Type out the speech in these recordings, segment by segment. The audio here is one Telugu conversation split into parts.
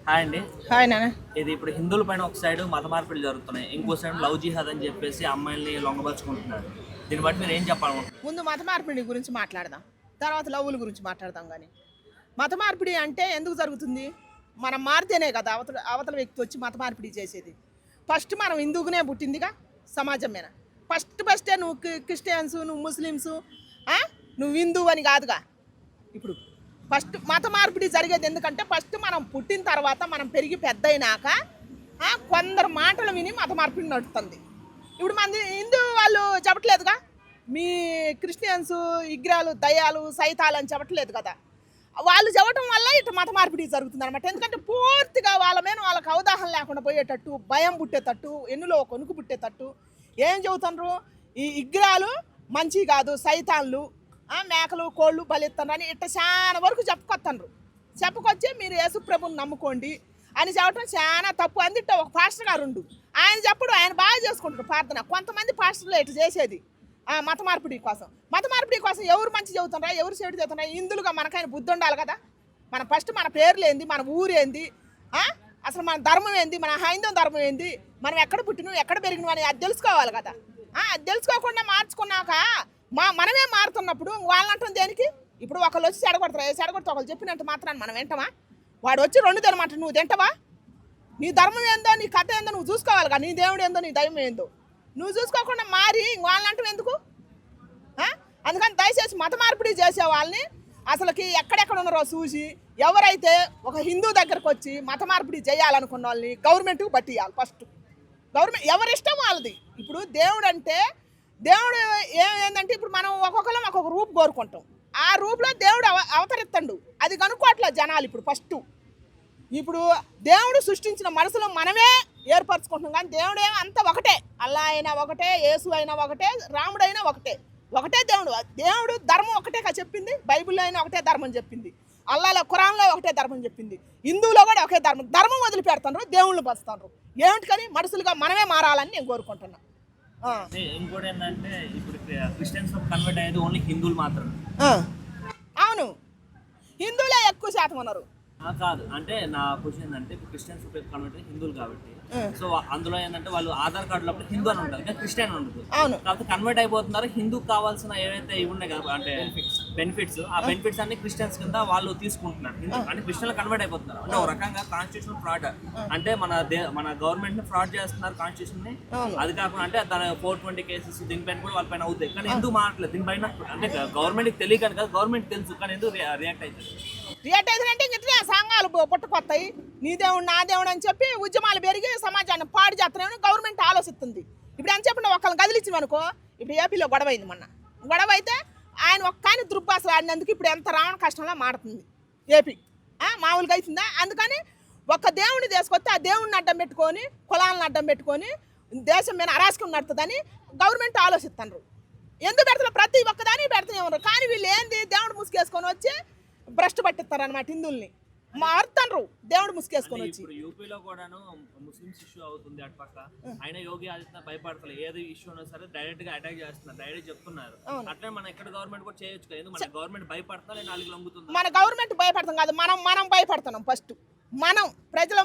హాయ్ అండి. హాయ్ నాన్న. ఇది ఇప్పుడు హిందువుల పైన ఒక సైడ్ మత మార్పిడులు జరుగుతున్నాయి. ఇంకో సైడ్ లవ్ జిహాద్ అని చెప్పేసి అమ్మాయిల్ని లొంగబరుచుకుంటున్నారు. దీన్ని బట్టి మీరు ఏం చెప్పాలనుకుంటున్నారు? ముందు మత మార్పిడి గురించి మాట్లాడదాం, తర్వాత లవ్వుల గురించి మాట్లాడదాం. కానీ మత మార్పిడి అంటే ఎందుకు జరుగుతుంది? మనం మారితేనే కదా అవతల అవతల వ్యక్తి వచ్చి మత మార్పిడి చేసేది. ఫస్ట్ మనం హిందువుకునే పుట్టిందిగా సమాజం మీద. ఫస్టే నువ్వు క్రిస్టియన్స్, నువ్వు ముస్లిమ్స్, నువ్వు హిందువు అని కాదుగా. ఇప్పుడు ఫస్ట్ మత మార్పిడి జరిగేది ఎందుకంటే ఫస్ట్ మనం పుట్టిన తర్వాత మనం పెరిగి పెద్ద అయినాక కొందరు మాటలు విని మత మార్పిడి నడుస్తుంది. ఇప్పుడు మంది హిందూ వాళ్ళు చెప్పట్లేదుగా, మీ క్రిస్టియన్స్ విగ్రహాలు దయ్యాలు సైతాలు అని చెప్పట్లేదు కదా. వాళ్ళు చెప్పటం వల్ల ఇటు మత మార్పిడి జరుగుతుంది అనమాట. ఎందుకంటే పూర్తిగా వాళ్ళ మీద వాళ్ళకి అవగాహన లేకుండా పోయేటట్టు, భయం పుట్టేటట్టు, ఎన్నులో కొనుక్కు పుట్టేటట్టు ఏం చెబుతున్నారు? ఈ విగ్రహాలు మంచి కాదు, సైతాన్లు, మేకలు కోళ్ళు బలిస్తున్నారు అని ఇట్లా చాలా వరకు చెప్పుకొచ్చి మీరు యేసుప్రభుని నమ్ముకోండి అని చెప్పడం చాలా తప్పు. అందుట ఒక పాస్టర్ గారు ఉండు, ఆయన చెప్పడు, ఆయన బాగా చేసుకుంటారు ప్రార్థన. కొంతమంది పాస్టర్లు ఇటు చేసేది మత మార్పిడి కోసం ఎవరు మంచి చెబుతున్నారా, ఎవరు చెడు చెబుతున్నారా? హిందువులుగా మనకైనా బుద్ధి ఉండాలి కదా. మన ఫస్ట్ మన పేర్లు ఏంది, మన ఊరేంది, అసలు మన ధర్మం ఏంది, మన హైందవ ధర్మం ఏంది, మనం ఎక్కడ పుట్టినాం ఎక్కడ పెరిగినాం అని అది తెలుసుకోవాలి కదా. అది తెలుసుకోకుండా మార్చుకున్నాక మనమే మారుతున్నప్పుడు వాళ్ళంటాం దేనికి? ఇప్పుడు ఒకళ్ళు వచ్చి చెడగొడతారు ఒకళ్ళు చెప్పినట్టు మాత్రాన్ని మనం వింటామా? వాడు వచ్చి రెండు తినమాట నువ్వు తింటావా? నీ ధర్మం ఏందో, నీ కథ ఏందో నువ్వు చూసుకోవాలి కదా. నీ దేవుడు ఏందో, నీ దైవం ఏందో నువ్వు చూసుకోకుండా మారి వాళ్ళంటాం ఎందుకు? అందుకని దయచేసి మత మార్పిడి చేసే వాళ్ళని అసలుకి ఎక్కడెక్కడ ఉన్నారో చూసి, ఎవరైతే ఒక హిందూ దగ్గరకు వచ్చి మత మార్పిడి చేయాలనుకున్న వాళ్ళని గవర్నమెంట్కి పట్టియాలి. ఫస్ట్ గవర్నమెంట్ ఎవరిష్టం వాళ్ళది. ఇప్పుడు దేవుడు అంటే దేవుడు ఏంటంటే ఇప్పుడు మనం ఒక్కొక్కరం ఒక్కొక్క రూపు కోరుకుంటాం. ఆ రూపులో దేవుడు అవతరిస్తాడు. అది కనుక్కోవట్లేదు జనాలు. ఇప్పుడు దేవుడు సృష్టించిన మనసులో మనమే ఏర్పరచుకుంటున్నాం. కానీ దేవుడు అంతా ఒకటే. అల్లా అయినా ఒకటే, యేసు అయినా ఒకటే, రాముడైనా ఒకటే దేవుడు ధర్మం ఒకటే చెప్పింది. బైబిల్లో అయినా ఒకటే ధర్మం చెప్పింది. అల్లాలో ఖురాన్లో ఒకటే ధర్మం చెప్పింది. హిందువులో కూడా ఒకే ధర్మం వదిలిపెడతారు, దేవుళ్ళు పరుస్తారు. ఏమిటి కానీ మనుషులుగా మనమే మారాలని నేను కోరుకుంటున్నా. ఇంకోటి ఏంటంటే ఇప్పుడు క్రిస్టియన్స్ కన్వర్ట్ అయ్యేది ఓన్లీ హిందువులు మాత్రమే. అవును, హిందువులే ఎక్కువ శాతం ఉన్నారు. కాదు అంటే నా క్వశ్చన్ ఏంటంటే ఇప్పుడు క్రిస్టియన్స్ కన్వర్ట్ అయ్యి హిందువులు కాబట్టి, సో అందులో ఏంటంటే వాళ్ళు ఆధార్ కార్డులో హిందూ అని ఉంటుంది కానీ క్రిస్టియన్ ఉండదు. కాబట్టి కన్వర్ట్ అయిపోతున్నారు. హిందూకి కావాల్సిన ఏవైతే ఇవి ఉన్నాయి కదా అంటే బెనిఫిట్స్, ఆ బెనిఫిట్స్ అన్ని క్రిస్టియన్స్ కింద వాళ్ళు తీసుకుంటున్నారు. అంటే క్రిస్టియన్లు కన్వర్ట్ అయిపోతున్నారు. అంటే ఒక రకంగా కాన్స్టిట్యూషన్ ఫ్రాడ్. అంటే మన గవర్నమెంట్ ని ఫ్రాడ్ చేస్తున్నారు కాన్స్టిట్యూషన్ ని. అది కాకుండా అంటే దాని 420 కేసెస్ దీనిపైన కూడా వాళ్ళ పైన అవుతాయి. కానీ ఎందుకు మారట్లేదు దీనిపైన? అంటే గవర్నమెంట్ తెలియక కదా, గవర్నమెంట్ తెలుసు కానీ ఎందుకు రియాక్ట్ అవుతుంది అంటే సంఘాలు పుట్టుకొస్తాయి. నీ దేవుడు నా దేవుడు అని చెప్పి ఉద్యమాలు పెరిగి సమాజాన్ని పాడు చేస్తున్నామని గవర్నమెంట్ ఆలోచిస్తుంది. ఇప్పుడు అని చెప్పిన ఒకళ్ళని కదిలించాం అనుకో. ఇప్పుడు ఏపీలో గొడవ అయింది. గొడవ అయితే ఆయన ఒక్కని దుర్భాషలు ఆడినందుకు ఇప్పుడు ఎంత రావణ కష్టంలో మారుతుంది ఏపీ. మామూలుగా అవుతుందా? అందుకని ఒక్క దేవుడిని తీసుకొస్తే ఆ దేవుడిని అడ్డం పెట్టుకొని, కులాలను అడ్డం పెట్టుకొని దేశం మీద అరాచకం నడుతుందని గవర్నమెంట్ ఆలోచిస్తున్నారు. ఎందుకు పెడతారు? ప్రతి ఒక్కదాన్ని పెడుతూనే ఉన్నారు. కానీ వీళ్ళు ఏంది, దేవుడు ముసుగేసుకొని వచ్చి భ్రష్టు పట్టిస్తారు అనమాట. హిందువుల్ని మారుతారు దేవుడు ముసుగేసుకొని వచ్చి. యూపీలో కూడాను ముస్లిమ్స్ ఇష్యూ అవుతుంది అటు పక్క. ఆయన యోగి ఆదిత్యనాథ్ భయపడతలేదు. ఏది ఇష్యూ ఉన్నా సరే డైరెక్ట్ గా అటాక్ చేస్తున్నారు, డైరెక్ట్ చెప్తున్నారు. అట్లే మన ఇక్కడ గవర్నమెంట్ కూడా చేయొచ్చు కదా. మన గవర్నమెంట్ భయపడతా నాలుగు లొంగుతుంది. మన గవర్నమెంట్ భయపడతాం కాదు, మనం భయపడుతున్నాం. ఫస్ట్ మనం ప్రజలు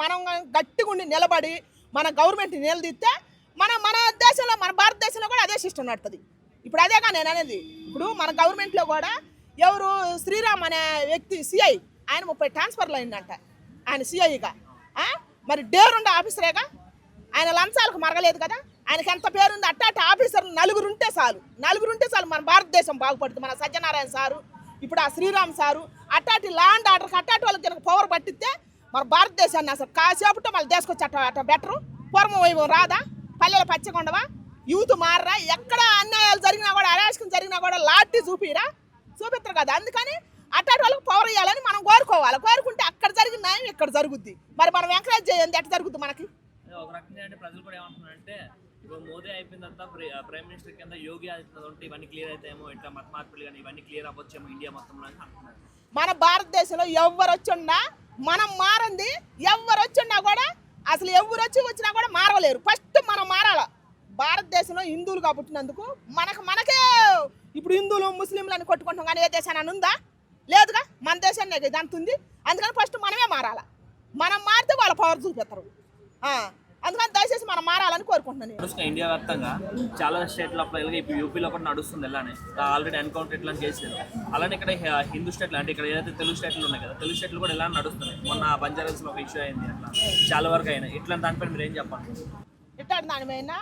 మనం గట్టిగా ఉండి నిలబడి మన గవర్నమెంట్ నిలదీస్తే మన దేశంలో, మన భారతదేశంలో కూడా అదే సిస్టమ్ నడుతుంది. ఇప్పుడు అదేగా నేను అనేది. ఇప్పుడు మన గవర్నమెంట్లో కూడా ఎవరు శ్రీరామ్ అనే వ్యక్తి సిఐ, ఆయన 30 ట్రాన్స్ఫర్లు అయిందంట ఆయన సిఐగా. మరి డేరుండే ఆఫీసరేగా, ఆయన లంచాలకు మరగలేదు కదా. ఆయనకి ఎంత పేరుంది. అట్టాటి ఆఫీసర్లు నలుగురు ఉంటే చాలు మన భారతదేశం బాగుపడుతుంది. మన సత్యనారాయణ సారు, ఇప్పుడు ఆ శ్రీరామ్ సారు, అట్టాటి ల్యాండ్ ఆర్డర్కి అట్టాటి వాళ్ళకి కనుక పవర్ పట్టిస్తే మన భారతదేశాన్ని అసలు కాసేపట్లో మళ్ళీ దేశకొచ్చి అట్ట బెటరు. పూర్వం వైభవం రాదా? పల్లెలు పచ్చకొండవా? యూత్ మారరా? ఎక్కడ అన్యాయాలు జరిగినా కూడా, అరాచకం జరిగినా కూడా లాఠీ చూపిస్తారు కదా. అందుకని అట్టాటి వాళ్ళకి పవర్ ఇవ్వాలని మనం కోరుకోవాలి. కోరుకుంటే అక్కడ జరిగిన న్యాయం ఇక్కడ జరుగుద్ది. మరి మనం ఎంకరేజ్ చేయండి, ఎట్లా జరుగుద్ది మనకి? ఒక రకంగా అంటే ప్రజలు కూడా ఏమంటున్నారంటే ఇప్పుడు మోదీ అయిపోయిన తర్వాత ప్రైమ్ మినిస్టర్ కింద యోగి ఆదిత్యనాథ్ ఉంటే ఇవన్నీ క్లియర్ అవుతాయేమో, ఇట్లా మత మార్పులు కానీ ఇవన్నీ క్లియర్ అవ్వచ్చేమో ఇండియా మొత్తంలో అని అంటున్నారు. మన భారతదేశంలో ఎవరు వచ్చినా మనం మారంది. ఎవరు వచ్చినా కూడా అసలు ఎవరు వచ్చినా కూడా మారవలేరు. ఫస్ట్ మనం మారాల. భారతదేశంలో హిందువులుగా పుట్టినందుకు మనకే ఇప్పుడు హిందువులు ముస్లింలు అని కొట్టుకుంటాం. కానీ ఏ దేశాన్ని ఉందా? లేదుగా. మన దేశాన్ని ఇదంతా ఉంది. అందుకని ఫస్ట్ మనమే మారాల. మనం మారితే వాళ్ళ పవర్ చూపిస్తారు. అందుకని దయచేసి మనం మారాలని కోరుకుంటున్నాను. ఇండియా వ్యాప్తంగా చాలా స్టేట్లో అప్పుడు ఇప్పుడు యూపీలో కూడా నడుస్తుంది ఎలానే ఆల్రెడీ ఎన్కౌంటర్ ఇట్లా చేసేది. అలానే ఇక్కడ హిందూ స్టేట్లు అంటే ఇక్కడ ఏదైతే తెలుగు స్టేట్లు ఉన్నాయి కదా, తెలుగు స్టేట్లు కూడా ఎలా నడుస్తున్నాయి. మొన్న బంజారాస్లో ఒక ఇష్యూ అయింది, అట్లా చాలా వరకు అయినా. ఇట్లా దానిపైన మీరు ఏం చెప్పండి? ఇట్లాంటి దానిపైన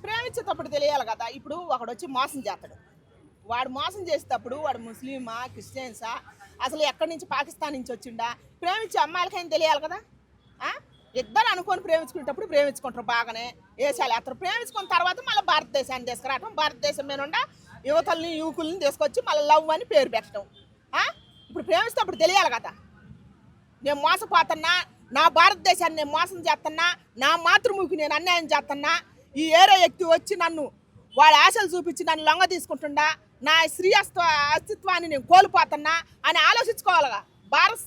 ప్రేమించేటప్పుడు తెలియాలి కదా. ఇప్పుడు ఒకడు వచ్చి మోసం చేస్తాడు, వాడు మోసం చేసేటప్పుడు వాడు ముస్లిమా క్రిస్టియన్సా, అసలు ఎక్కడి నుంచి పాకిస్తాన్ నుంచి వచ్చిండా, ప్రేమించే అమ్మాయిలకైనా తెలియాలి కదా. ఇద్దరు అనుకొని ప్రేమించుకునేటప్పుడు ప్రేమించుకుంటారు, బాగానే వేసాలు వేస్తారు. ప్రేమించుకున్న తర్వాత మళ్ళీ భారతదేశాన్ని తీసుకురావటం, భారతదేశం మీద ఉండ యువతల్ని యువకుల్ని తీసుకొచ్చి మళ్ళీ లవ్ అని పేరు పెట్టడం. ఇప్పుడు ప్రేమిస్తేప్పుడు తెలియాలి కదా. నేను మోసపోతున్నా, నా భారతదేశాన్ని నేను మోసం చేస్తున్నా, నా మాతృభూమికి నేను అన్యాయం చేస్తున్నా, ఈ ఏరే వ్యక్తి వచ్చి నన్ను వాడి ఆశలు చూపించి నన్ను లొంగ తీసుకుంటుండా, నా స్త్రీ అస్తిత్వాన్ని నేను కోల్పోతున్నా అని ఆలోచించుకోవాలిగా. భారత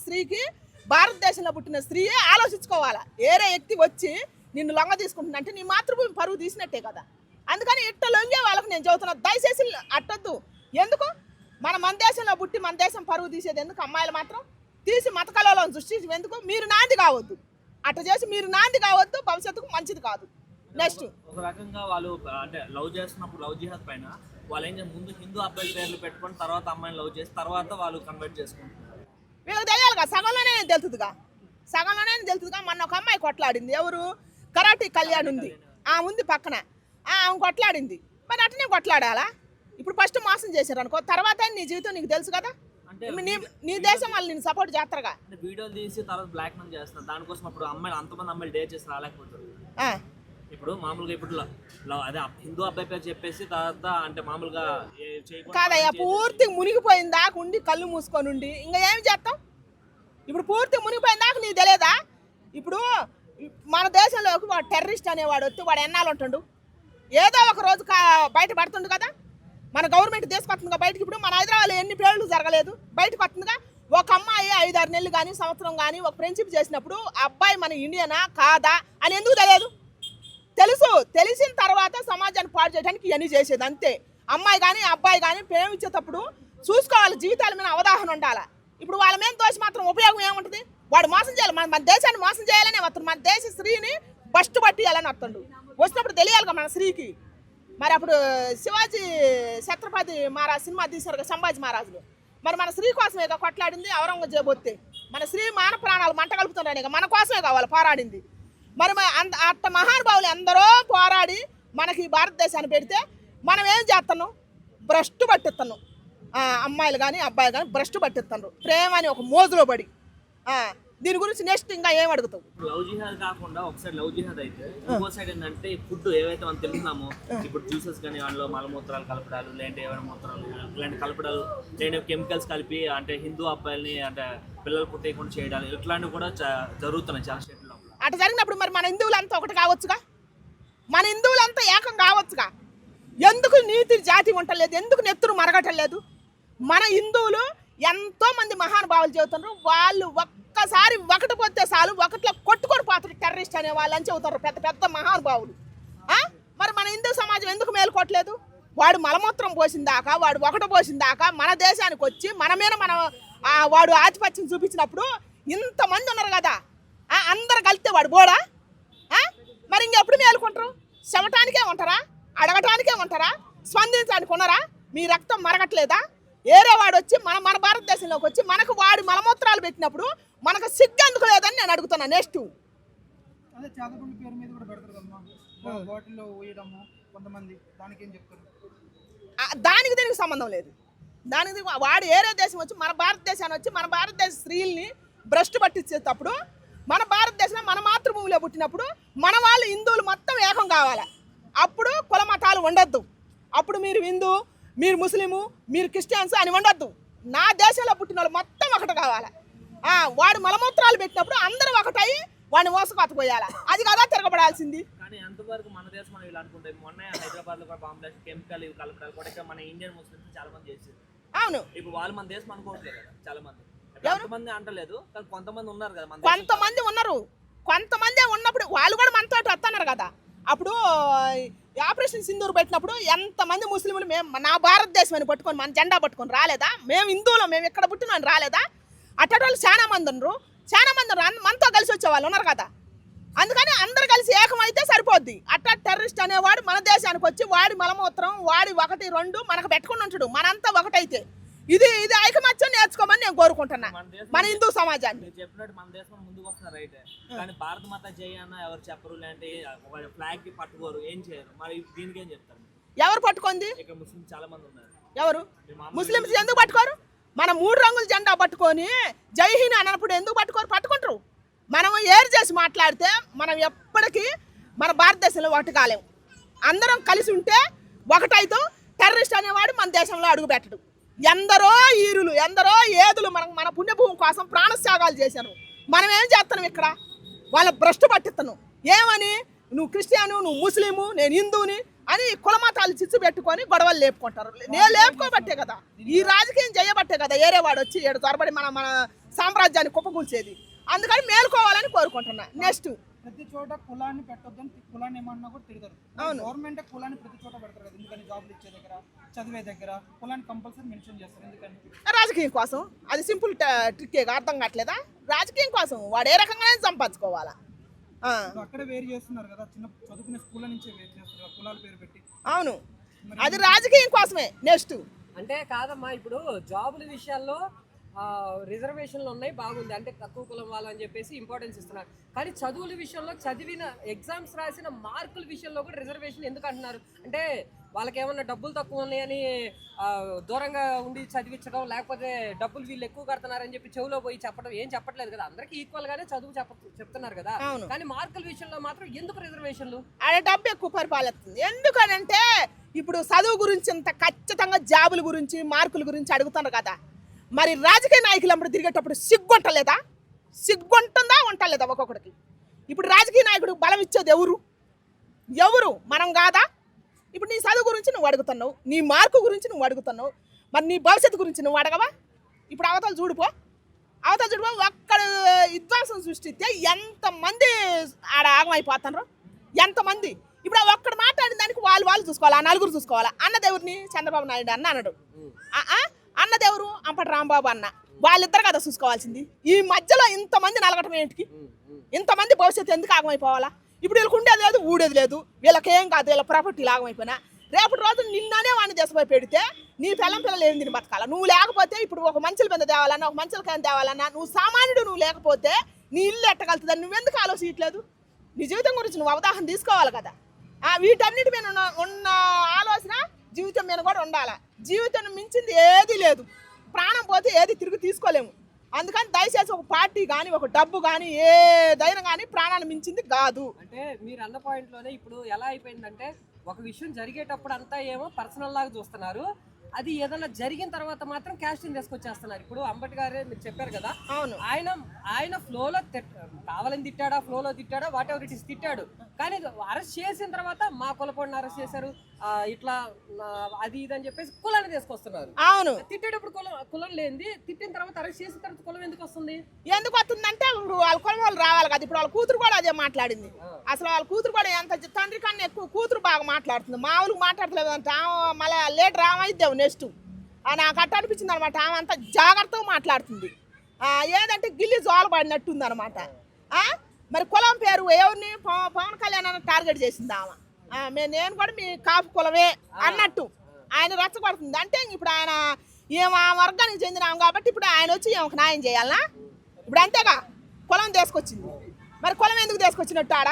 స్త్రీకి భారతదేశంలో పుట్టిన స్త్రీయే ఆలోచించుకోవాలా. ఏరే వ్యక్తి వచ్చి నిన్ను లొంగ తీసుకుంటున్నా అంటే నీ మాతృభూమి పరువు తీసినట్టే కదా. అందుకని ఇట్ట లొంగే వాళ్ళకి నేను చెబుతున్నా, దయచేసి అట్టద్దు. ఎందుకు మన దేశంలో పుట్టి మన దేశం పరువు తీసేది ఎందుకు? అమ్మాయిలు మాత్రం తీసి మత కళలను సృష్టించి ఎందుకు? మీరు నాంది కావద్దు, అట్ట చేసి మీరు నాంది కావద్దు, భవిష్యత్తుకు మంచిది కాదు. నెక్స్ట్ ఒక రకంగా వాళ్ళు అంటే లవ్ చేస్తున్నప్పుడు లవ్ జిహాద్ పైన వాళ్ళు ఏం ముందు హిందూ అబ్బాయిల పేర్లు పెట్టుకొని తర్వాత అమ్మాయిని లవ్ చేసి తర్వాత వాళ్ళు కన్వర్ట్ చేసుకుంటారు. వీళ్ళకి తెలియాలిగా, సగంలోనే తెలుతుందిగా. మొన్న ఒక అమ్మాయి కొట్లాడింది, ఎవరు? కరాటి కళ్యాణ్ ఉంది, ఉంది పక్కన, ఆమె కొట్లాడింది. మరి అట్లనే కొట్లాడాలా? ఇప్పుడు ఫస్ట్ మోసం చేశారు అనుకో, తర్వాత నీ జీవితం నీకు తెలుసు కదా. నీ దేశం వాళ్ళు నేను సపోర్ట్ చేస్తారుగా. వీడియోలు తీసి తర్వాత బ్లాక్ మెయిల్ చేస్తారు, దానికోసం అప్పుడు అమ్మాయిలు అంతమంది అమ్మాయిలు డేట్ చేసి రాలేకపోతారు. ఇప్పుడు మామూలుగా ఇప్పుడు అదే హిందూ అబ్బాయి పేరు చెప్పేసి తర్వాత అంటే మామూలుగా కాదయ్యా, పూర్తి మునిగిపోయిన దాకా ఉండి కళ్ళు మూసుకొని ఉండి ఇంకా ఏమి చేస్తాం? ఇప్పుడు పూర్తి మునిగిపోయిన దాకా నీకు తెలియదా? ఇప్పుడు మన దేశంలోకి వాడు టెర్రరిస్ట్ అనేవాడు వచ్చి వాడు ఎన్నాళ్ళు ఉంటాడు, ఏదో ఒక రోజు బయట పడుతుండు కదా. మన గవర్నమెంట్ తీసుకొస్తుందిగా బయటకి. ఇప్పుడు మన హైదరాబాద్లో ఎన్ని పేర్లు జరగలేదు, బయటకు వస్తుందిగా. ఒక అమ్మాయి 5-6 నెలలు కానీ సంవత్సరం కానీ ఒక ఫ్రెండ్షిప్ చేసినప్పుడు అబ్బాయి మన ఇండియనా కాదా అని ఎందుకు తెలియదు? తెలిసిన తర్వాత సమాజాన్ని పాడు చేయడానికి ఇవన్నీ చేసేది అంతే. అమ్మాయి కానీ అబ్బాయి కానీ ప్రేమించేటప్పుడు చూసుకోవాలి, జీవితాల మీద అవగాహన ఉండాలి. ఇప్పుడు వాళ్ళ మీద దోషి మాత్రం ఉపయోగం ఏముంటుంది? వాడు మోసం చేయాలి, మన దేశాన్ని మోసం చేయాలని వస్తుంది, మన దేశ స్త్రీని బస్ట్ పట్టియాలని వస్తుండు. వచ్చినప్పుడు తెలియాలిగా మన స్త్రీకి. మరి అప్పుడు శివాజీ ఛత్రపతి మహారాజ్ సినిమా తీశారు సంభాజీ మహారాజులు. మరి మన స్త్రీ కోసమే కొట్లాడింది ఔరంగజేబు వస్తే. మన స్త్రీ మాన ప్రాణాలు మంట కలుపుతున్నాయి, మన కోసమే కావాలి పోరాడింది. మరి అట్ట మహానుభావులు ఎందరో పోరాడి మనకి భారతదేశాన్ని పెడితే మనం ఏం చేస్తున్నాం? భ్రష్టు పట్టిస్తున్నాం. అమ్మాయిలు కానీ అబ్బాయిలు కానీ భ్రష్టు పట్టిస్తున్నారు, ప్రేమ అని ఒక మోజులో పడి. దీని గురించి నెక్స్ట్ ఇంకా ఏం అడుగుతావు? లవ్ జిహాద్ కాకుండా ఒకసారి లవ్ జిహాద్ అయితే ఇంకో సైడ్ ఏంటంటే ఫుడ్ ఏవైతే మనం తెలుసుకున్నామో, ఇప్పుడు జ్యూసెస్ కానీ అందులో మలమూత్రాలు కలపడాలు, లేదంటే ఏమైనా మూత్రాలు ఇలాంటి కలపడాలు, లేదంటే కెమికల్స్ కలిపి అంటే హిందూ అబ్బాయిల్ని అంటే పిల్లలు పుట్టేయకుండా చేయడాలు, ఇట్లాంటివి కూడా జరుగుతున్నాయి చాలా స్టేట్లో. అట్లా జరిగినప్పుడు మరి మన హిందువులంతా ఒకటి కావచ్చుగా, మన హిందువులంతా ఏకం కావచ్చుగా. ఎందుకు నీతి జాతి ఉండలేదు, ఎందుకు నెత్తురు మరగటలేదు? మన హిందువులు ఎంతో మంది మహానుభావులు చెబుతున్నారు, వాళ్ళు ఒక్కసారి ఒకటి పోతే చాలు ఒకటిలో కొట్టుకొని పోతారు టెర్రరిస్ట్ అనే వాళ్ళు అని చెబుతారు పెద్ద పెద్ద మహానుభావులు. మరి మన హిందూ సమాజం ఎందుకు మేలుకోవట్లేదు? వాడు మలమూత్రం పోసిందాకా, వాడు ఒకటి పోసిందాకా మన దేశానికి వచ్చి మన మీద వాడు ఆధిపత్యం చూపించినప్పుడు ఇంతమంది ఉన్నారు కదా, అందరు కలిస్తే వాడు బోడా? మరి ఇంకెప్పుడు మేలుకుంటారు? చెమటానికే ఉంటారా? అడగటానికే ఉంటారా? స్పందించడానికి ఉన్నారా? మీ రక్తం మరగట్లేదా? ఏరే వాడు వచ్చి మన భారతదేశంలోకి వచ్చి మనకు వాడి మలమూత్రాలు పెట్టినప్పుడు మనకు సిగ్గు ఎందుకు లేదని నేను అడుగుతున్నా. నెక్స్ట్ అదే చాదపల్లి పేరు మీద కూడా పెడతారు కదమ్మా, బాటిల్లో ఊయడము కొంతమంది, దానికి ఏం చెప్తారు? దానికి దీనికి సంబంధం లేదు. దానికి వాడు ఏరే దేశం వచ్చి మన భారతదేశాన్ని వచ్చి మన భారతదేశ స్త్రీల్ని భ్రష్టు పట్టించేటప్పుడు, మన భారతదేశంలో మన మాతృభూమిలో పుట్టినప్పుడు మన వాళ్ళు హిందువులు మొత్తం ఏకం కావాలి. అప్పుడు కుల మతాలు ఉండొద్దు. అప్పుడు మీరు హిందూ, మీరు ముస్లిము, మీరు క్రిస్టియన్స్ అని ఉండొద్దు. నా దేశంలో పుట్టిన వాళ్ళు మొత్తం ఒకటి కావాలి. వాడు మలమూత్రాలు పెట్టినప్పుడు అందరూ ఒకటై వాడిని మోసకొత్తపోయాలి. అది కదా తిరగబడాల్సింది. కానీ అంతవరకు మన దేశం మనం ఇలా అనుకుంటే మొన్న హైదరాబాద్లో కూడా బాంబు బ్లాస్ట్, కెమికల్ కలపడాలు కూడా ఇక్కడ మన ఇండియన్ ముస్లిమ్స్ చాలా మంది చేశారు. అవును, ఇప్పుడు వాళ్ళు మన దేశం అనుకోవట్లేదు కదా చాలా మంది. కొంతమంది అంటలేదు, కానీ కొంతమంది ఉన్నారు కదా, కొంతమంది ఉన్నారు. కొంతమంది ఉన్నప్పుడు వాళ్ళు కూడా మనతో వస్తున్నారు కదా. అప్పుడు ఆపరేషన్ సింధూర్ పెట్టినప్పుడు ఎంతమంది ముస్లింలు మేము నా భారతదేశం అని పట్టుకొని మన జెండా పట్టుకొని రాలేదా? మేము హిందువులు, మేము ఇక్కడ పుట్టిన రాలేదా? అట్టటి వాళ్ళు చాలా మంది ఉన్నారు. చాలా మంది ఉన్నారు. మనతో కలిసి వచ్చేవాళ్ళు ఉన్నారు కదా. అందుకని అందరు కలిసి ఏకమైతే సరిపోద్ది. అట్టా టెర్రరిస్ట్ అనేవాడు మన దేశానికి వచ్చి వాడి మలమూత్రం వాడి 1, 2 మనకు పెట్టుకుని ఉంటాడు. మనంతా ఒకటైతే ఇది ఐకమత్యం నేర్చుకోమని నేను కోరుకుంటున్నా మన హిందూ సమాజాన్ని. మీరు చెప్పినట్టు మన దేశం ముందుకు వస్తున్నారు రైట్, కానీ భారత మాత జై అన్న ఎవరు చెప్పరు, లేదంటే ఫ్లాగ్ కి పట్టుకోరు, ఏం చేయరు. మరి దీనికి ఏం చెప్తారు? ఎవరు పట్టుకుంది? ఇక్కడ ముస్లిం చాలా మంది ఉన్నారు. ఎవరు ముస్లింస్ ఎందుకు పట్టుకోరు? మనం 3 రంగుల జెండా పట్టుకొని జై హింద్ అన్నప్పుడు ఎందుకు పట్టుకోరు? పట్టుకుంటారు. మనం ఏరు చేసి మాట్లాడితే మనం ఎప్పటికీ మన భారతదేశంలో ఒకటి కాలేము. అందరం కలిసి ఉంటే ఒకటైతే టెర్రరిస్ట్ అనేవాడు మన దేశంలో అడుగు పెట్టడు. ఎందరో ఈరులు ఎందరో ఏదులు మన పుణ్యభూమి కోసం ప్రాణత్యాగాలు చేశారు. మనం ఏం చేస్తున్నాం ఇక్కడ? వాళ్ళ భ్రష్టు పట్టిస్తున్నాం. ఏమని? నువ్వు క్రిస్టియను, నువ్వు ముస్లిము, నేను హిందువుని అని కులమతాలు చిచ్చు పెట్టుకొని గొడవలు లేపుకుంటారు. నేను లేపుకోబట్టే కదా, ఈ రాజకీయం చేయబట్టే కదా ఏరేవాడు వచ్చి ఏడు త్వరబడి మన సామ్రాజ్యాన్ని కుప్పకూల్చేది. అందుకని మేలుకోవాలని కోరుకుంటున్నా. నెక్స్ట్ ప్రతి చోట కులాన్ని పెట్టొద్దని కులాన్ని ఏమన్నా కూడా తిడతారు. గవర్నమెంట్ కులాన్ని ప్రతి చోట పెడతారు కదా, ఎందుకని జాబ్లు ఇచ్చే దగ్గర చదివే దగ్గర కులాన్ని కంపల్సరీ మెన్షన్ చేస్తారు. ఎందుకని? రాజకీయం కోసం. అది సింపుల్ ట్రిక్కేగా అర్థం కావట్లేదా? రాజకీయం కోసం వాడు ఏ రకంగానే సంపాదించుకోవాలా. అక్కడే వేరు చేస్తున్నారు కదా, చిన్న చదువుకునే స్కూల్ నుంచే వేరు చేస్తున్నారు కులాల పేరు పెట్టి. అవును, అది రాజకీయం కోసమే. నెక్స్ట్ అంటే కాదమ్మా, ఇప్పుడు జాబుల విషయాల్లో రిజర్వేషన్లు ఉన్నాయి, బాగుంది, అంటే తక్కువ కులం వాళ్ళు అని చెప్పేసి ఇంపార్టెన్స్ ఇస్తున్నారు. కానీ చదువుల విషయంలో చదివిన ఎగ్జామ్స్ రాసిన మార్కుల విషయంలో కూడా రిజర్వేషన్ ఎందుకు అంటున్నారు? అంటే వాళ్ళకి ఏమన్నా డబ్బులు తక్కువ ఉన్నాయని దూరంగా ఉండి చదివించడం, లేకపోతే డబ్బులు వీళ్ళు ఎక్కువ కడుతున్నారని చెప్పి చెవులో పోయి చెప్పడం ఏం చెప్పట్లేదు కదా. అందరికీ ఈక్వల్ గానే చదువు చెప్తున్నారు కదా. కానీ మార్కుల విషయంలో మాత్రం ఎందుకు రిజర్వేషన్లు? ఆడ డబ్బు ఎక్కువ పరిపాలిస్తుంది. ఎందుకనంటే ఇప్పుడు చదువు గురించి ఇంత ఖచ్చితంగా జాబుల గురించి మార్కుల గురించి అడుగుతున్నారు కదా. మరి రాజకీయ నాయకులు అప్పుడు తిరిగేటప్పుడు సిగ్గుంటలేదా? సిగ్గుంటుందా ఉంటలేదా ఒక్కొక్కడికి? ఇప్పుడు రాజకీయ నాయకుడు బలం ఇచ్చేది ఎవరు? మనం కాదా? ఇప్పుడు నీ చదువు గురించి నువ్వు అడుగుతున్నావు, నీ మార్కు గురించి నువ్వు అడుగుతున్నావు, మరి నీ భవిష్యత్తు గురించి నువ్వు అడగవా? ఇప్పుడు అవతల చూడిపో ఒక్కడ విధ్వంసం సృష్టిస్తే ఎంతమంది ఆడ ఆగమైపోతున్నారు, ఎంతమంది. ఇప్పుడు ఆ ఒక్కడు మాట్లాడిన దానికి వాళ్ళు చూసుకోవాలా, ఆ నలుగురు చూసుకోవాలా. అన్నదేవురిని చంద్రబాబు నాయుడు అన్నాడు, అన్నదేవురు అంపటి రాంబాబు అన్న, వాళ్ళిద్దరు కదా చూసుకోవాల్సింది. ఈ మధ్యలో ఇంతమంది నలగటం ఏంటికి? ఇంతమంది భవిష్యత్తు ఎందుకు ఆగమైపోవాలా? ఇప్పుడు వీళ్ళకి ఉండేది లేదు, ఊడేది లేదు, వీళ్ళకేం కాదు, వీళ్ళ ప్రాపర్టీ ఆగమైపోయినా రేపటి రోజు నిన్ననే వాడిని దేశపోయి పెడితే నీ పిల్లలు ఏం తిని బతకాల? నువ్వు లేకపోతే ఇప్పుడు ఒక మంచుల మీద తేవాలన్నా, ఒక మంచుల కాయని తేవాలన్నా, నువ్వు సామాన్యుడు, నువ్వు లేకపోతే నీ ఇల్లు ఎట్టగలుగుతుందని నువ్వెందుకు ఆలోచించట్లేదు? నీ జీవితం గురించి నువ్వు అవగాహన తీసుకోవాలి కదా. వీటన్నిటి మీద ఉన్న ఆలోచన జీవితం మీద కూడా ఉండాలి. జీవితం మించింది ఏది లేదు. ప్రాణం పోతే ఏది తిరిగి తీసుకోలేము. అందుకని దయచేసి ఒక పార్టీ కానీ ఒక డబ్బు కానీ ఏదైనా కానీ ప్రాణాలు మించింది కాదు. అంటే మీరు అన్న పాయింట్లోనే ఇప్పుడు ఎలా అయిపోయిందంటే ఒక విషయం జరిగేటప్పుడు అంతా ఏమో పర్సనల్ లాగా చూస్తున్నారు, అది ఏదైనా జరిగిన తర్వాత మాత్రం క్యాస్టింగ్ తీసుకొచ్చేస్తున్నారు. ఇప్పుడు అంబటి గారే మీరు చెప్పారు కదా, అవును, ఆయన ఫ్లోలో కావాలని తిట్టాడా, ఫ్లోలో తిట్టాడా, వాట్ ఎవర్ ఇట్ ఇస్ తిట్టాడు. కానీ అరెస్ట్ చేసిన తర్వాత మా కులపోడిని అరెస్ట్ చేశారు, ఇట్లా అది ఇది అని చెప్పేసి కులాన్ని తీసుకొస్తున్నారు. అవును, తిట్టేటప్పుడు కులం లేనిది తిట్టిన తర్వాత అరెస్ట్ చేసిన తర్వాత కులం ఎందుకు వస్తుంది? ఎందుకు వస్తుందంటే ఇప్పుడు వాళ్ళ కులం వాళ్ళు రావాలి కదా. ఇప్పుడు వాళ్ళ కూతురు కూడా అదే మాట్లాడింది. అసలు వాళ్ళ కూతురు కూడా ఎంత తండ్రి కన్నా ఎక్కువ కూతురు బాగా మాట్లాడుతుంది. మామూలుగా మాట్లాడలేదు అంటే మళ్ళీ లీడర్ రామైద్దాం నెక్స్ట్ నాకు అట్ట అనిపించింది అనమాట. ఆమె అంత జాగ్రత్తగా మాట్లాడుతుంది. ఏదంటే గిల్లి జోలబడినట్టుంది అనమాట. మరి కులం పేరు ఎవరిని పవన్ కళ్యాణ్ అన్న టార్గెట్ చేసింది ఆమె. నేను కూడా మీ కాపు కులమే అన్నట్టు ఆయన రెచ్చగొడుతుంది. అంటే ఇప్పుడు ఆయన ఏమో ఆ వర్గానికి చెందినాం కాబట్టి ఇప్పుడు ఆయన వచ్చి ఏమొక న్యాయం చేయాలనా? ఇప్పుడు అంతేగా కులం తీసుకొచ్చింది. మరి కులం ఎందుకు తీసుకొచ్చినట్టు ఆడ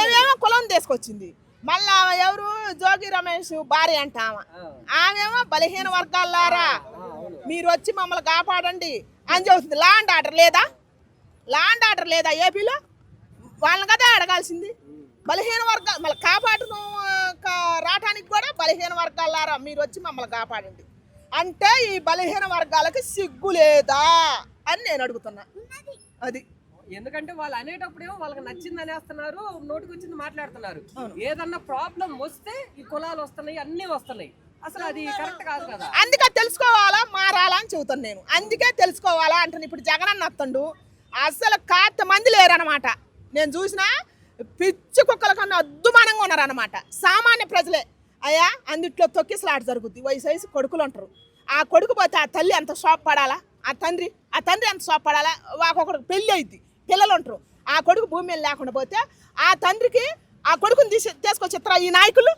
ఏమేమో కులం తీసుకొచ్చింది. మళ్ళా ఎవరు జోగి రమేష్ భార్య అంట ఆమెమో బలహీన వర్గాలారా మీరు వచ్చి మమ్మల్ని కాపాడండి అని చెబుతుంది. లాండ్ ఆర్డర్ లేదా ఏపీలో? వాళ్ళని కదా అడగాల్సింది. బలహీన వర్గాలు మళ్ళీ కాపాడును రావటానికి కూడా బలహీన వర్గాలారా మీరు వచ్చి మమ్మల్ని కాపాడండి అంటే ఈ బలహీన వర్గాలకి సిగ్గు లేదా అని నేను అడుగుతున్నా. అది ఎందుకంటే వాళ్ళు అనేటప్పుడేమో వాళ్ళకి నచ్చింది అనేస్తున్నారు, నోటికి వచ్చింది మాట్లాడుతున్నారు. ఏదన్నా ప్రాబ్లం వస్తే ఈ కులాలు వస్తున్నాయి, అన్ని వస్తున్నాయి. అసలు అది కరెక్ట్ కాదు కదా. అందుకే తెలుసుకోవాలా, మారాలా అని చెబుతాను నేను. అందుకే తెలుసుకోవాలా అంటాను. ఇప్పుడు జగనన్న వస్తుండు, అసలు కాస్త మంది లేరనమాట. నేను చూసిన పిచ్చి కుక్కల కన్నా అద్దుమానంగా ఉన్నారనమాట. సామాన్య ప్రజలే అయ్యా అందుట్లో తొక్కిసలాట జరుగుద్ది. వయసు కొడుకులు ఉంటారు. ఆ కొడుకు పోతే ఆ తల్లి అంత షాప్ పడాలా, ఆ తండ్రి ఆ తండ్రి ఎంత సోపడాలా? ఒకరికి పెళ్ళి అయింది, పిల్లలు ఉంటారు, ఆ కొడుకు భూమి మీద లేకుండా పోతే ఆ తండ్రికి ఆ కొడుకుని తీసుకొచ్చి ఇత్తరా ఈ నాయకులు?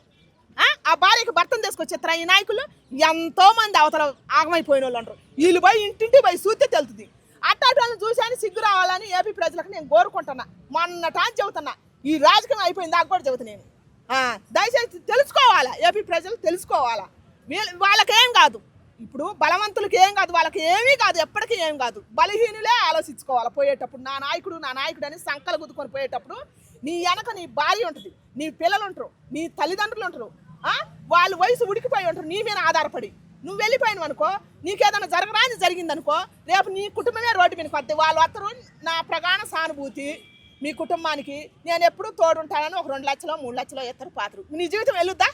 ఆ భార్యకి భర్తను తీసుకొచ్చి ఇత్తరా ఈ నాయకులు? ఎంతో మంది అవతల ఆగమైపోయిన వాళ్ళు ఉంటారు. వీళ్ళు పోయి ఇంటింటి పోయి చూస్తే తెలుస్తుంది. అట్టాటి వాళ్ళని చూశాను సిగ్గు రావాలని ఏపీ ప్రజలకు నేను కోరుకుంటున్నా. మొన్నటాన్ని చెబుతున్నా, ఈ రాజకీయం అయిపోయింది దాకా కూడా చెబుతా నేను. దయచేసి తెలుసుకోవాలా, ఏపీ ప్రజలు తెలుసుకోవాలా. వాళ్ళకేం కాదు, ఇప్పుడు బలవంతులకి ఏం కాదు, వాళ్ళకి ఏమీ కాదు, ఎప్పటికీ ఏం కాదు. బలహీనులే ఆలోచించుకోవాలి పోయేటప్పుడు. నా నాయకుడు అని సంకలు గుద్దుకొని పోయేటప్పుడు నీ వెనక నీ భార్య ఉంటుంది, నీ పిల్లలు ఉంటారు, నీ తల్లిదండ్రులు ఉంటారు, వాళ్ళ వయసు ఉడికిపోయి ఉంటారు నీ మీద ఆధారపడి. నువ్వు వెళ్ళిపోయినావు అనుకో, నీకేదైనా జరగరాని జరిగిందనుకో, రేపు నీ కుటుంబమే రోడ్డు మీదకి వద్ద వాళ్ళు వస్తారు. నా ప్రగాఢ సానుభూతి మీ కుటుంబానికి. నేను ఎప్పుడూ తోడుంటానని ఒక 2 లక్షలు 3 లక్షలు ఎత్తరు పాత్ర. నీ జీవితం వెళ్ళుద్దా?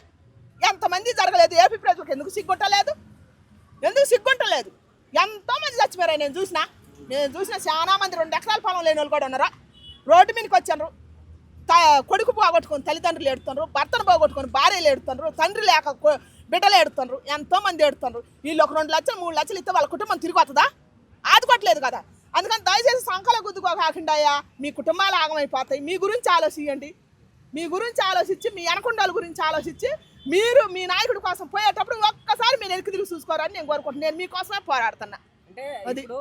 ఎంతమంది జరగలేదు? ఏపీ ప్రజలకు ఎందుకు సిగ్గుంటలేదు? ఎంతోమంది చచ్చిపోయారు. నేను చూసిన చాలా మంది 2 ఎకరాల పొలం లేని వాళ్ళు కూడా ఉన్నారు. రోడ్డు మీదకి వచ్చారు, కొడుకు పోగొట్టుకొని తల్లిదండ్రులు ఏడుతున్నారు, భర్తను పోగొట్టుకొని భార్యలు ఏడుతున్నారు, తండ్రి లేక బిడ్డలు ఏడుతున్నారు, ఎంతోమంది ఏడుతున్నారు. వీళ్ళు ఒక 2 లక్షలు 3 లక్షలు ఇస్తే వాళ్ళ కుటుంబం తిరిగి వస్తుందా? ఆదుకోవట్లేదు కదా. అందుకని దయచేసి సంకల గుద్దుకోకాకుండా మీ కుటుంబాలు ఆగమైపోతాయి. మీ గురించి ఆలోచించండి, మీ గురించి ఆలోచించి, మీ వెనకుండాల గురించి ఆలోచించి మీరు మీ నాయకుడి కోసం పోయేటప్పుడు ఒక్కసారి మీరు వెనక్కి తిరిగి చూసుకోవాలని నేను కోరుకుంటున్నాను. నేను మీకోసమే పోరాడుతున్నా. అంటే ఇప్పుడు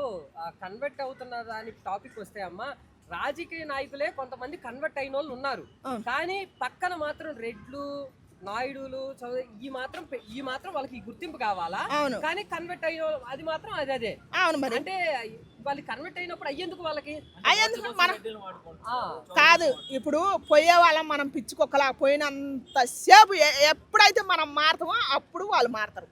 కన్వర్ట్ అవుతున్న దాని టాపిక్ వస్తే అమ్మా, రాజకీయ నాయకులే కొంతమంది కన్వర్ట్ అయిన వాళ్ళు ఉన్నారు, కానీ పక్కన మాత్రం రెడ్లు, నాయుడులు, ఈ మాత్రం వాళ్ళకి గుర్తింపు కావాలా? కానీ కన్వర్ట్ అయిన అది మాత్రం అదే. అవును, మరి అంటే వాళ్ళు కన్వర్ట్ అయినప్పుడు అయ్యేందుకు వాళ్ళకి కాదు. ఇప్పుడు పోయే వాళ్ళం మనం పిచ్చుకొక్కలా పోయినంత సేపు ఎప్పుడైతే మనం మారుతామో అప్పుడు వాళ్ళు మారుతారు.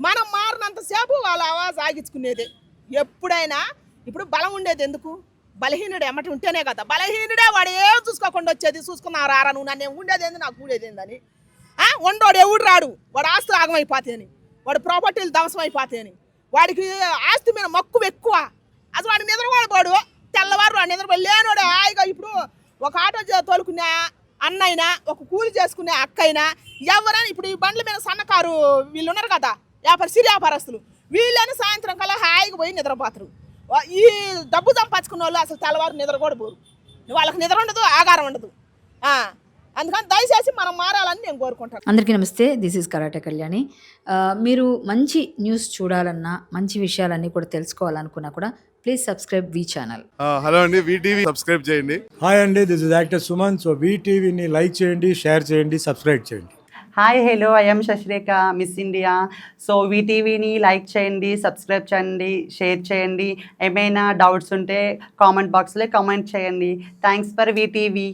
మనం మారినంత సేపు వాళ్ళ ఆవాజ్ ఆగించుకునేదే ఎప్పుడైనా. ఇప్పుడు బలం ఉండేది ఎందుకు? బలహీనుడు ఎమ్మటి ఉంటేనే కదా. బలహీనుడే వాడు ఏం చూసుకోకుండా వచ్చేది. చూసుకున్నారా రా నువ్వు, నన్ను ఉండేది ఏంది నాకు కూడేది ఏందని. ఉండోడు ఎవడు రాడు, వాడు ఆస్తులు ఆగమైపోతాయని, వాడు ప్రాపర్టీలు ధ్వంసం అయిపోతాయని, వాడికి ఆస్తి మీద మక్కువ ఎక్కువ. అది వాడు నిద్రపోడు, తెల్లవారు వాడు నిద్రపోయి లేనోడు హాయిగా. ఇప్పుడు ఒక ఆటో తోలుకునే అన్నైనా, ఒక కూలి చేసుకునే అక్కైనా, ఎవరైనా ఇప్పుడు ఈ బండ్ల మీద సన్నకారు వీళ్ళు ఉన్నారు కదా, సిరి వ్యాపారస్తులు, వీళ్ళని సాయంత్రం కల్లా హాయిగా పోయి నిద్రపోతారు. ఈ డబ్బు సంపాదించుకున్న వాళ్ళు అసలు తెల్లవారు నిద్ర కూడా పోరు. వాళ్ళకి నిద్ర ఉండదు, ఆగారం ఉండదు. అందుకని దయచేసి మనం మారాలని నేను కోరుకుంటాను. అందరికీ నమస్తే, దిస్ ఈజ్ కరాటే కళ్యాణి. మీరు మంచి న్యూస్ చూడాలన్నా, మంచి విషయాలన్నీ కూడా తెలుసుకోవాలనుకున్నా కూడా please subscribe the channel. Hello అండి, వీటీవీ సబ్స్క్రైబ్ చేయండి. హాయ్ అండి, this is actor Suman. So వీటీవీని లైక్ చేయండి, షేర్ చేయండి, సబ్స్క్రైబ్ చేయండి. Hi hello, I'm Sasirekha, Miss India. So వీటీవీని లైక్ చేయండి, సబ్స్క్రైబ్ చేయండి, షేర్ చేయండి. ఏమైనా డౌట్స్ ఉంటే కామెంట్ బాక్స్లో కామెంట్ చేయండి. Thanks for VTV.